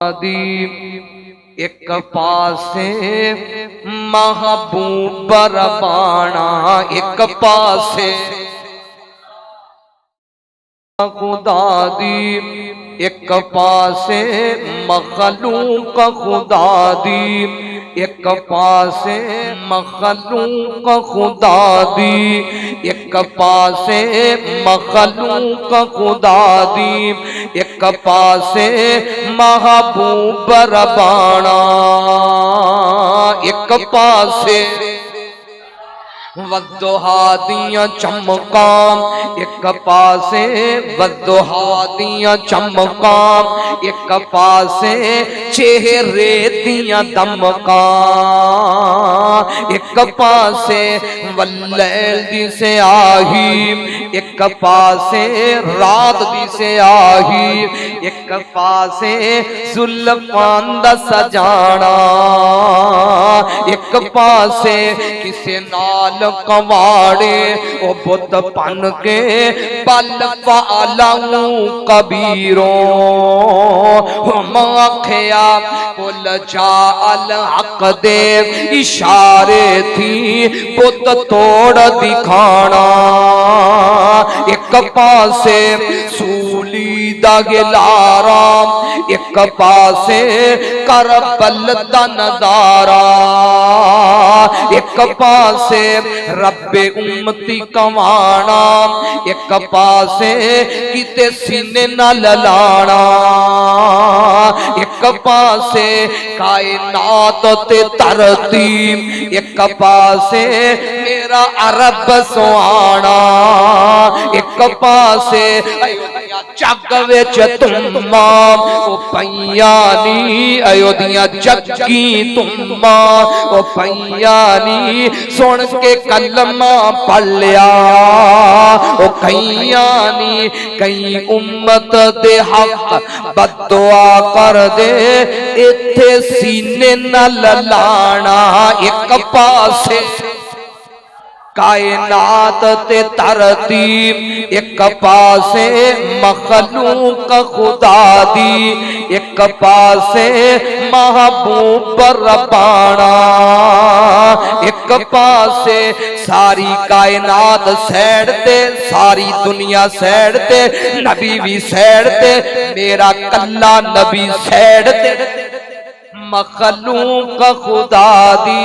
एक पासे महबूब रबाना, एक पासे खुदा दी, एक पासे मखलूक खुदा दी, एक पासे मखलूक खुदा दी, एक पासे मखलूक खुदा दी, एक पासे महबूब रबाना, एक पासे वद्दुहा दियां चमकां, एक पासे वद्दुहा दियां चमकां, एक पासे चेहरे दियां दमकां, एक पासे वल्लैल दी से आही, एक पासे रात दी से आही, एक पासे जुल्फां दा सजाना, एक पासे किसे नाल कवाड़े ओ बुत पन के पल पालाऊं कबीरों, हम आखिया कुल जाल हक दे इशारे थी बुत तोड़ दिखाना, एक पासे सूली दा गिलारा, एक पासे करबल दा नजारा, एक पासे रब्बे उम्मती कमाना, एक पासे किते सीने ना ललाना, एक पासे कायनात ते धरती, एक पासे मेरा अरब सुहाना, एक पासे जग विच तुम्मा ओ पईया नी, अयोध्या जगी तुम्मा ओ पईया नी, सुन के कलमा पढ़ लिया ओ कईया नी, कई उम्मत दे हक बददुआ कर दे, इत्थे सीने न ललाना, एक पासे कायनात ते धरती, एक पासे मखलूक खुदा दी, एक पासे महबूब रबाना, एक पासे सारी कायनात सैड ते, सारी दुनिया सैड ते, नबी भी सैड ते, मेरा कल्ला नबी सैड ते, मखलूक खुदा दी।